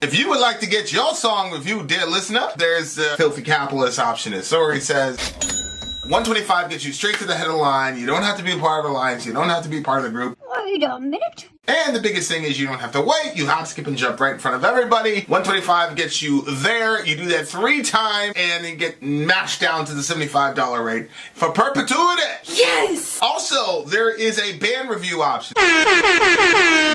If you would like to get your song reviewed, dear listener, there's the Filthy Capitalist option. As Sori says, $125 gets you straight to the head of the line. You don't have to be a part of the alliance. You don't have to be part of the group. Wait a minute. And the biggest thing is you don't have to wait. You hop, skip, and jump right in front of everybody. $125 gets you there. You do that 3 times, and you get mashed down to the $75 rate for perpetuity. Yes! Also, there is a band review option.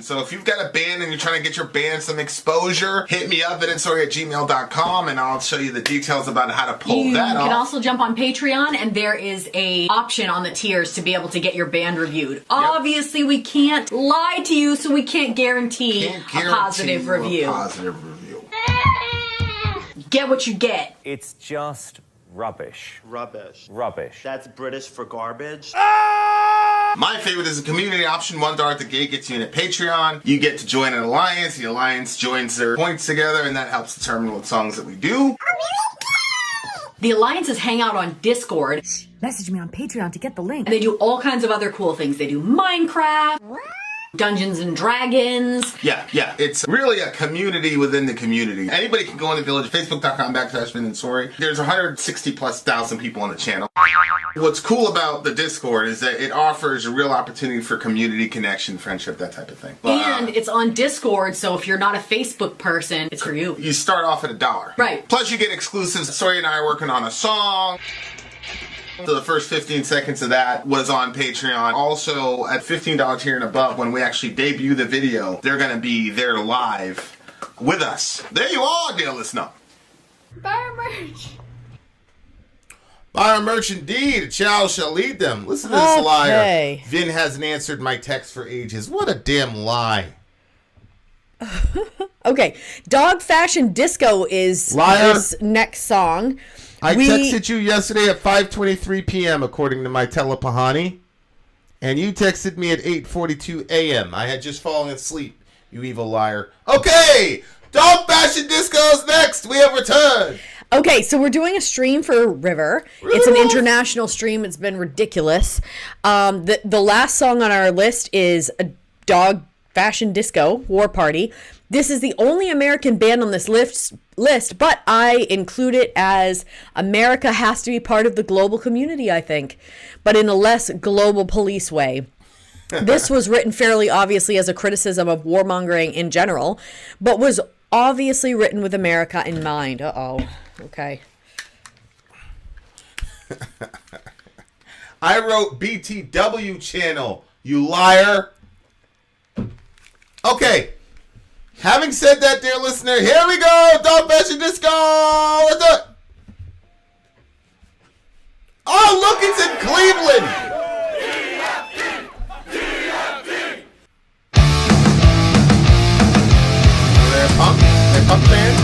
So if you've got a band and you're trying to get your band some exposure, hit me up at vinsori@gmail.com, and I'll show you the details about how to pull that off. You can also jump on Patreon, and there is a option on the tiers to be able to get your band reviewed. Yep. Obviously, we can't lie to you, so we can't guarantee a positive review. Get what you get. It's just rubbish. Rubbish. Rubbish. That's British for garbage. My favorite is the community option. $1 at the gate gets you in at Patreon. You get to join an alliance. The alliance joins their points together, and that helps determine what songs that we do. The alliances hang out on Discord. Message me on Patreon to get the link. And they do all kinds of other cool things. They do Minecraft, Dungeons and Dragons. Yeah. It's really a community within the community. Anybody can go in the village, facebook.com/Vin and Sori. There's 160,000+ people on the channel. What's cool about the Discord is that it offers a real opportunity for community connection, friendship, that type of thing. And it's on Discord, so if you're not a Facebook person, it's for you. You start off at $1. Right. Plus you get exclusives. Sori and I are working on a song. So the first 15 seconds of that was on Patreon. Also, at $15 tier and above, when we actually debut the video, they're going to be there live with us. There you are, dear listener. Buy our merch. Buy our merch indeed. A child shall lead them. Listen to this liar. Vin hasn't answered my text for ages. What a damn lie. Okay. Dog Fashion Disco is this next song. I texted you yesterday at 5:23 p.m. according to my telepahani, and you texted me at 8:42 a.m. I had just fallen asleep, you evil liar. Okay, Dog Fashion Disco's next. We have returned. Okay, so we're doing a stream for River. It's an international stream. It's been ridiculous. The last song on our list is a Dog Fashion Disco War Party. This is the only American band on this list, but I include it as America has to be part of the global community, I think, but in a less global police way. This was written fairly obviously as a criticism of warmongering in general, but was obviously written with America in mind. Uh-oh. Okay. I wrote BTW channel, you liar. Okay. Having said that, dear listener, here we go. Dog Fashion Disco. Let's do it. Oh, look, it's in Cleveland. They're punk band.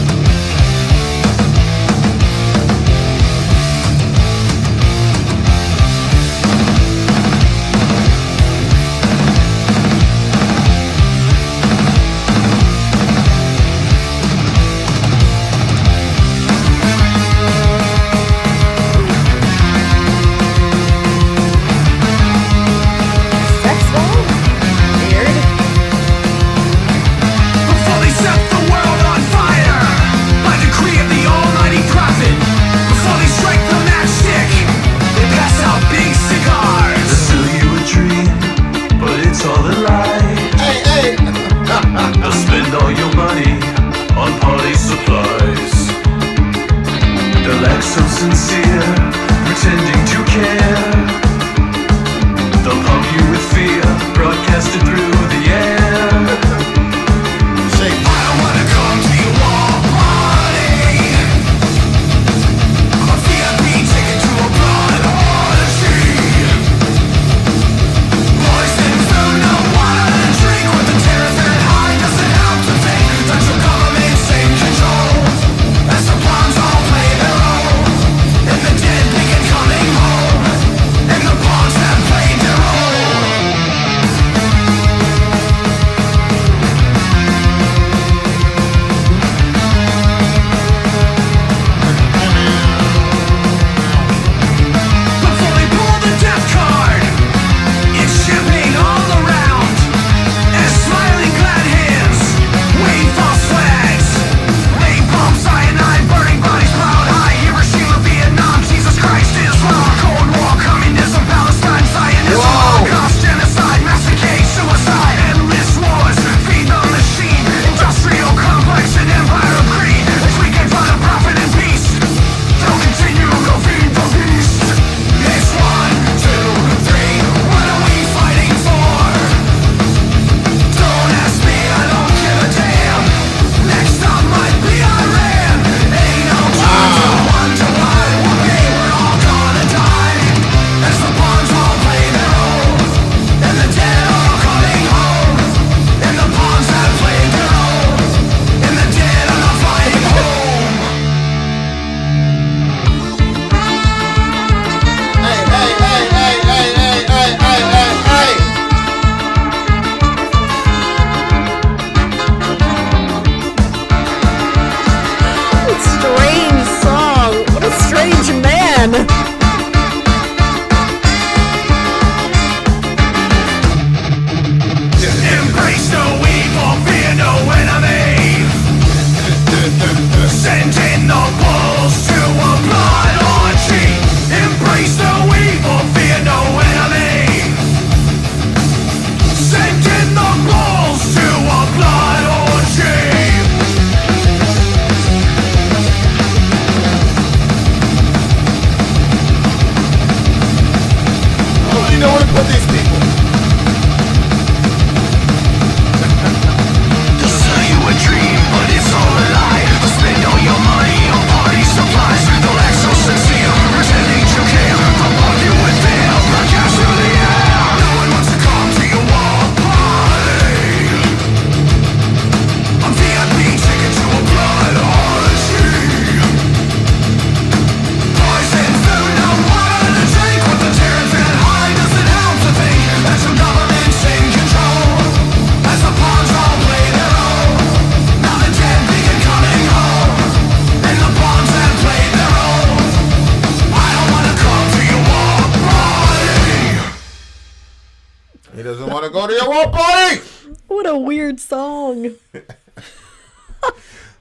go to your war party. What a weird song.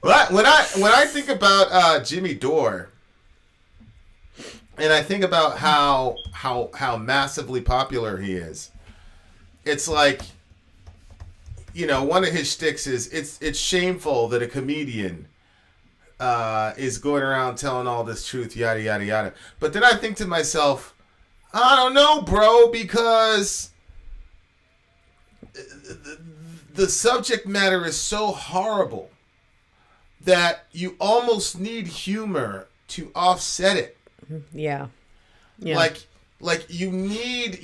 When I think about Jimmy Dore, and I think about how massively popular he is, it's like, you know, one of his shticks is it's shameful that a comedian is going around telling all this truth, yada yada yada. But then I think to myself, I don't know, bro, because the subject matter is so horrible that you almost need humor to offset it. Yeah. Yeah. Like you need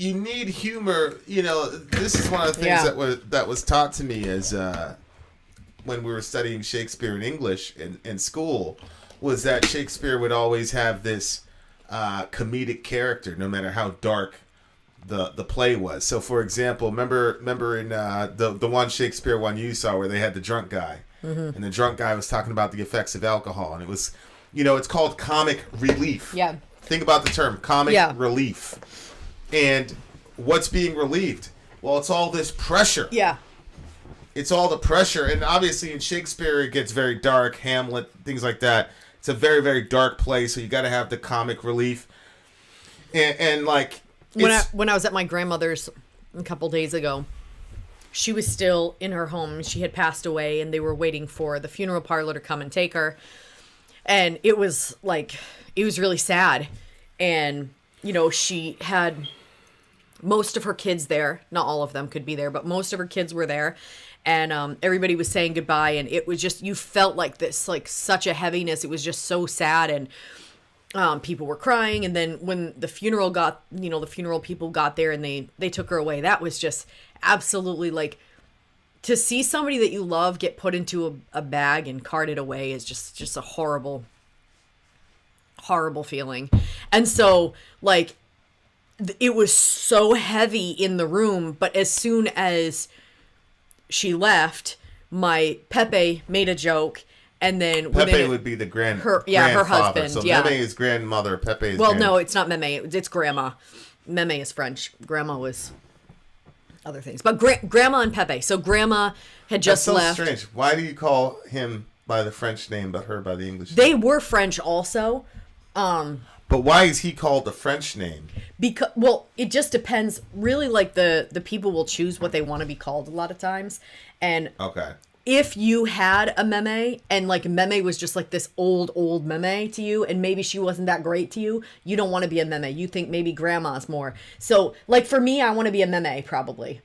humor. You know, this is one of the things that was taught to me as when we were studying Shakespeare in English in school, was that Shakespeare would always have this comedic character, no matter how dark the play was. So, for example, remember in the one Shakespeare one you saw where they had the drunk guy, and the drunk guy was talking about the effects of alcohol, and it was, you know, it's called comic relief. Yeah. Think about the term comic relief, and what's being relieved? Well, it's all this pressure. Yeah. It's all the pressure, and obviously in Shakespeare it gets very dark. Hamlet, things like that. It's a very, very dark play, so you got to have the comic relief, and like when I was at my grandmother's a couple days ago, she was still in her home. She had passed away, and they were waiting for the funeral parlor to come and take her, and it was really sad, and you know, she had most of her kids there. Not all of them could be there, but most of her kids were there. And everybody was saying goodbye, and it was just, you felt like this, like such a heaviness. It was just so sad, and people were crying. And then when the funeral people got there and they took her away, that was just absolutely, like, to see somebody that you love get put into a bag and carted away is just a horrible, horrible feeling. And so, like, it was so heavy in the room, but as soon as she left, my Pepe made a joke, and then Pepe would be the grandfather. her husband. So yeah, Meme is grandmother. Pepe is no, it's not Meme. It's grandma. Meme is French. Grandma was other things, but grandma and Pepe. So grandma had just That's so left. Strange. Why do you call him by the French name, but her by the English name? They were French also. But why is he called the French name? Because, well, it just depends. Really, like, the people will choose what they want to be called a lot of times. And okay, if you had a Meme, and, like, Meme was just, like, this old Meme to you, and maybe she wasn't that great to you, you don't want to be a Meme. You think maybe grandma's more. So, like, for me, I want to be a Meme, probably.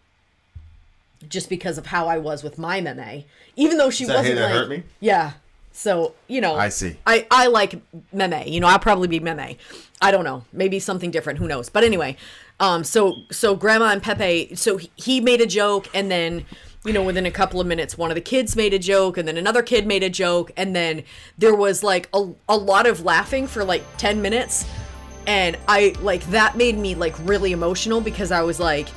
Just because of how I was with my Meme. Even though she wasn't, that hurt me? Yeah. So, you know, I see. I like Meme. You know, I'll probably be Meme. I don't know. Maybe something different. Who knows? But anyway, so Grandma and Pepe, so he made a joke, and then, you know, within a couple of minutes, one of the kids made a joke, and then another kid made a joke, and then there was, like, a lot of laughing for, like, 10 minutes, and that made me, like, really emotional, because I was like,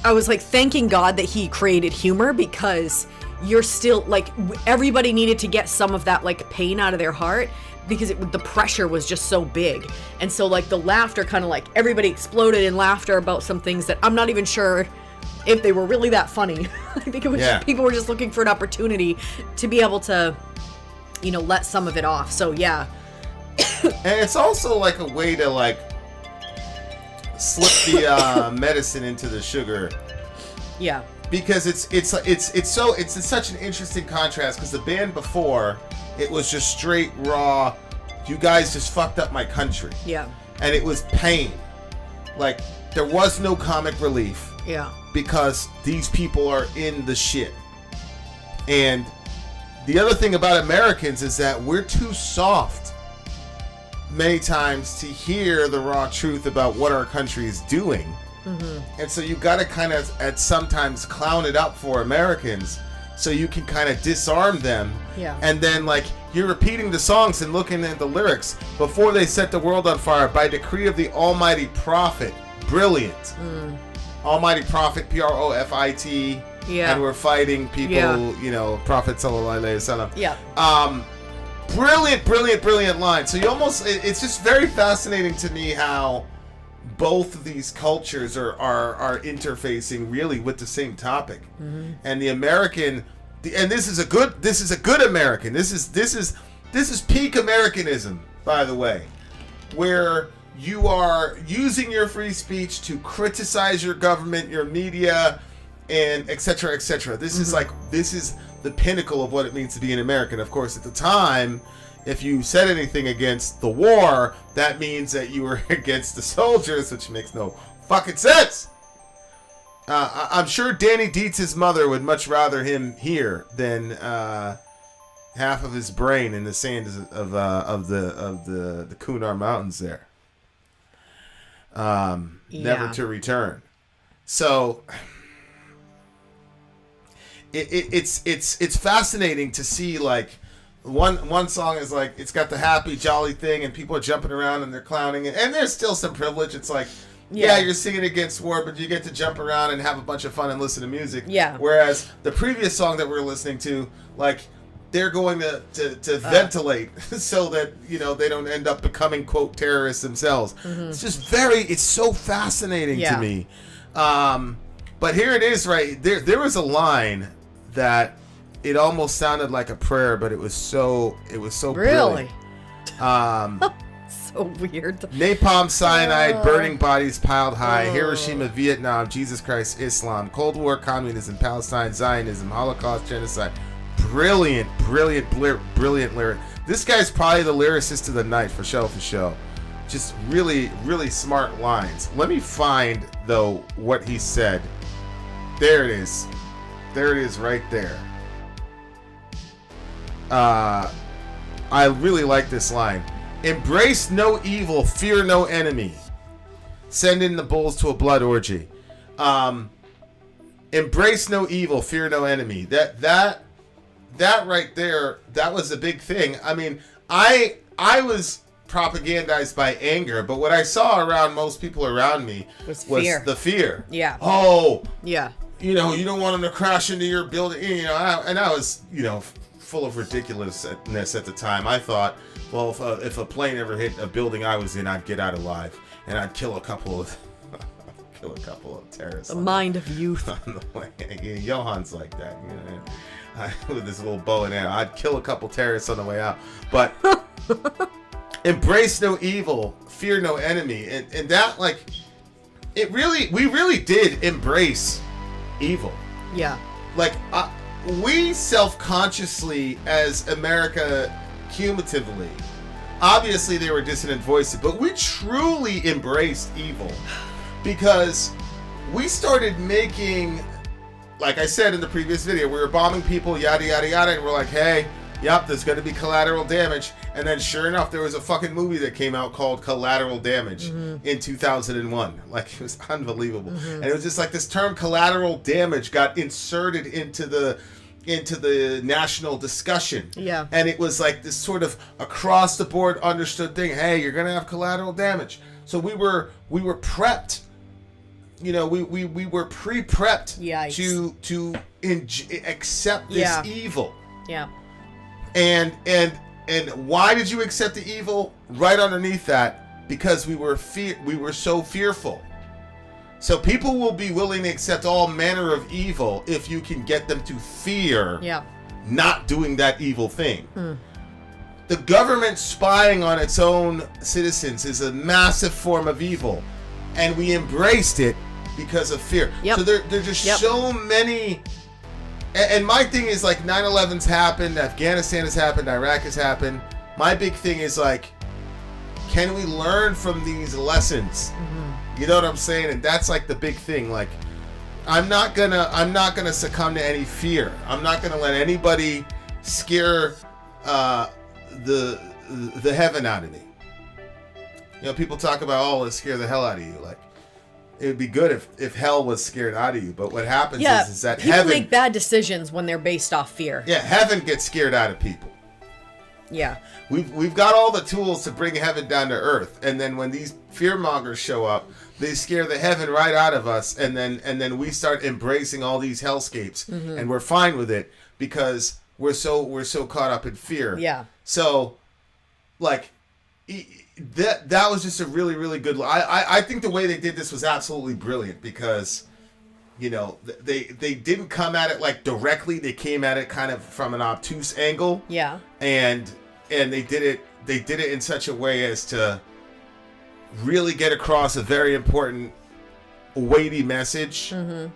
thanking God that he created humor, because you're still, like, everybody needed to get some of that, like, pain out of their heart, because the pressure was just so big. And so, like, the laughter kind of, like, everybody exploded in laughter about some things that I'm not even sure if they were really that funny. I think it was just, people were just looking for an opportunity to be able to, you know, let some of it off. So, yeah. And it's also, like, a way to, like, slip the medicine into the sugar. Yeah. Because it's such an interesting contrast, because the band before, it was just straight raw, you guys just fucked up my country. Yeah. And it was pain. Like, there was no comic relief. Yeah. Because these people are in the shit. And the other thing about Americans is that we're too soft many times to hear the raw truth about what our country is doing. Mm-hmm. And so you got to kind of at sometimes clown it up for Americans so you can kind of disarm them. Yeah. And then, like, you're repeating the songs and looking at the lyrics. Before they set the world on fire, by decree of the Almighty Prophet. Brilliant. Almighty Prophet, Profit. Yeah. And we're fighting people, you know, Prophet sallallahu alaihi wasallam. Yeah. Brilliant line. So you almost, it's just very fascinating to me how both of these cultures are interfacing really with the same topic. And the American, and this is a good American. This is peak Americanism, by the way, where you are using your free speech to criticize your government, your media, and et cetera, et cetera. This is the pinnacle of what it means to be an American. Of course, at the time, if you said anything against the war, that means that you were against the soldiers, which makes no fucking sense. I'm sure Danny Dietz's mother would much rather him here than half of his brain in the sand of the Kunar Mountains there. Never to return. So it's fascinating to see, like, one song is like, it's got the happy jolly thing and people are jumping around and they're clowning it, and there's still some privilege. It's like, yeah, you're singing against war, but you get to jump around and have a bunch of fun and listen to music. Yeah. Whereas the previous song that we're listening to, like, they're going to ventilate so that, you know, they don't end up becoming, quote, terrorists themselves. It's just it's so fascinating to me. But here it is, right? There was a line that it almost sounded like a prayer, but it was so brilliant. So weird. Napalm, cyanide, burning bodies piled high, Hiroshima, Vietnam, Jesus Christ, Islam, Cold War, communism, Palestine, Zionism, Holocaust, genocide. Brilliant lyric. This guy's probably the lyricist of the night for show. Just really, really smart lines. Let me find, though, what he said. There it is. There it is right there. I really like this line. Embrace no evil, fear no enemy. Send in the bulls to a blood orgy. Embrace no evil, fear no enemy. That right there, that was a big thing. I mean, I was propagandized by anger, but what I saw around most people around me was the fear. Yeah. Oh. Yeah. You know, you don't want them to crash into your building. You know, I was, you know, full of ridiculousness at the time. I thought, well, if a plane ever hit a building I was in, I'd get out alive and I'd kill a couple of terrorists. The mind of youth. On the way. Johan's like that, you know. With this little bow and arrow, I'd kill a couple terrorists on the way out. But embrace no evil, fear no enemy, and that, like, we really did embrace evil. Yeah. Like, we self-consciously, as America, cumulatively, obviously there were dissonant voices, but we truly embraced evil because we started making, like I said in the previous video, we were bombing people, yada, yada, yada, and we're like, hey, yep, there's going to be collateral damage. And then sure enough, there was a fucking movie that came out called Collateral Damage in 2001. Like, it was unbelievable. And it was just like this term collateral damage got inserted into the national discussion. Yeah. And it was like this sort of across the board understood thing. Hey, you're going to have collateral damage. So we were prepped. You know, we were pre-prepped to accept this evil. Yeah. And why did you accept the evil? Right underneath that, because we were so fearful. So people will be willing to accept all manner of evil if you can get them to fear not doing that evil thing. The government spying on its own citizens is a massive form of evil, and we embraced it because of fear. So there's just so many. And my thing is, like, 9/11's happened, Afghanistan has happened, Iraq has happened. My big thing is, like, can we learn from these lessons? You know what I'm saying? And that's, like, the big thing. Like, I'm not gonna succumb to any fear. I'm not gonna let anybody scare the heaven out of me. You know, people talk about, oh, let's scare the hell out of you. Like, it would be good if hell was scared out of you. But what happens is that people heaven make bad decisions when they're based off fear. Yeah, heaven gets scared out of people. Yeah. We've got all the tools to bring heaven down to earth, and then when these fearmongers show up, they scare the heaven right out of us, and then we start embracing all these hellscapes, and we're fine with it because we're so caught up in fear. Yeah. So, like, that was just a really, really good. I think the way they did this was absolutely brilliant because, you know, they didn't come at it like directly. They came at it kind of from an obtuse angle. Yeah. And they did it in such a way as to really get across a very important, weighty message. Mm-hmm.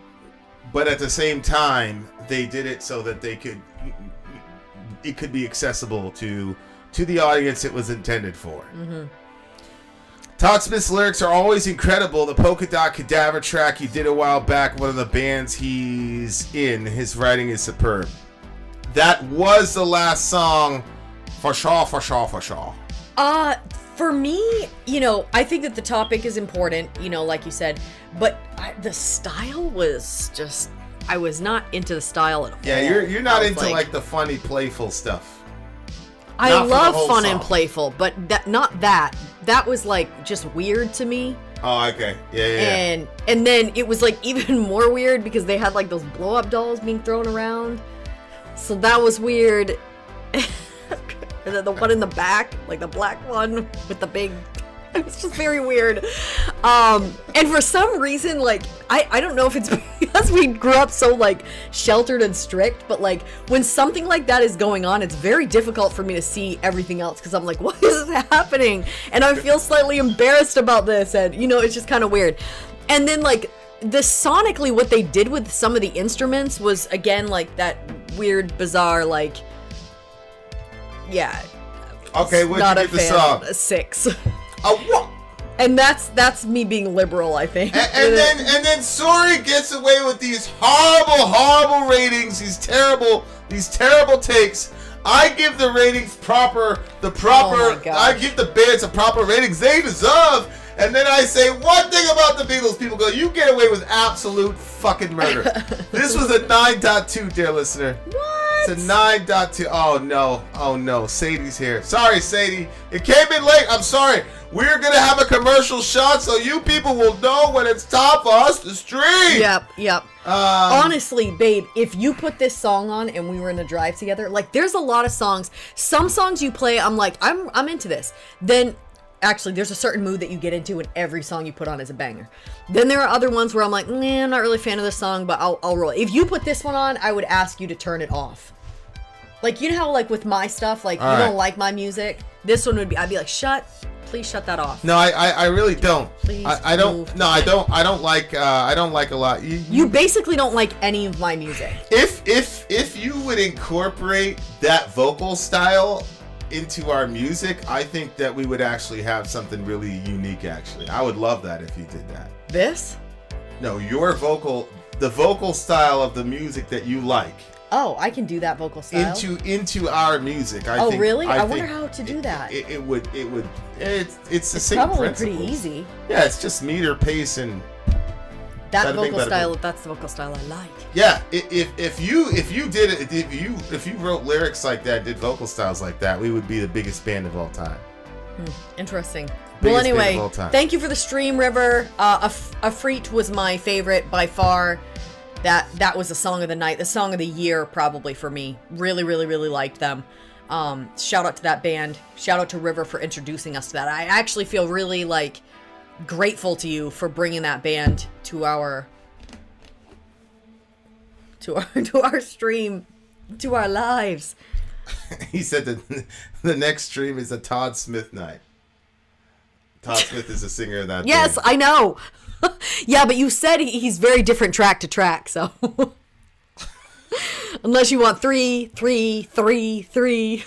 But at the same time, they did it so that it could be accessible to the audience it was intended for. Mm-hmm. Todd Smith's lyrics are always incredible. The Polka Dot Cadaver track he did a while back, one of the bands he's in, his writing is superb. That was the last song, for sure. For me, you know, I think that the topic is important, you know, like you said, but the style was just, I was not into the style at all. Yeah, you're not into like the funny, playful stuff. I love fun and playful, but that was like just weird to me. Oh, okay. Yeah. And then it was like even more weird because they had like those blow up dolls being thrown around. So that was weird. And then the one in the back, like the black one with the big, it was just very weird. And for some reason, like, I don't know if it's because we grew up so like sheltered and strict, but like when something like that is going on, it's very difficult for me to see everything else because I'm like, what is happening? And I feel slightly embarrassed about this. And, you know, it's just kind of weird. And then like sonically what they did with some of the instruments was again like that weird, bizarre, like, yeah. Okay, what'd you give the song? 6. What? And that's me being liberal, I think. And then Sori gets away with these horrible ratings, these terrible takes. I give the ratings proper. I give the bands the proper ratings they deserve. And then I say one thing about the Beatles. People go, you get away with absolute fucking murder. This was a 9.2, dear listener. What? It's a 9.2. Oh no. Sadie's here. Sorry, Sadie. It came in late. I'm sorry. We're going to have a commercial shot so you people will know when it's time for us to stream. Yep. Honestly, babe, if you put this song on and we were in a drive together, like there's a lot of songs. Some songs you play, I'm like, I'm into this. Then actually, there's a certain mood that you get into and every song you put on is a banger. Then there are other ones where I'm like, I'm not really a fan of this song, but I'll roll it. If you put this one on, I would ask you to turn it off. Like, you know how like with my stuff, like you don't like my music? This one would be, I'd be like, please shut that off. No, I really don't. Please I don't. No, I don't like a lot. You basically don't like any of my music. If you would incorporate that vocal style into our music, I think that we would actually have something really unique. Actually, I would love that if you did that. This? No, the vocal style of the music that you like. Oh, I can do that vocal style into our music. I think, really? I wonder how to do that. It would. It's the same probably principles. Pretty easy. Yeah, it's just meter, pace, and that vocal style. That's the vocal style I like. Yeah, if you wrote lyrics like that, did vocal styles like that, we would be the biggest band of all time. Interesting. Biggest well, band anyway, of all time. Thank you for the stream, River. Afreet was my favorite by far. That was the song of the night, the song of the year probably for me. Really, really, really liked them. Shout out to that band. Shout out to River for introducing us to that. I actually feel really like grateful to you for bringing that band to our stream, to our lives. He said that the next stream is a Todd Smith night. Todd Smith is a singer of that Yes, band. I know. Yeah, but you said he's very different track to track, so unless you want 3, 3, 3, 3.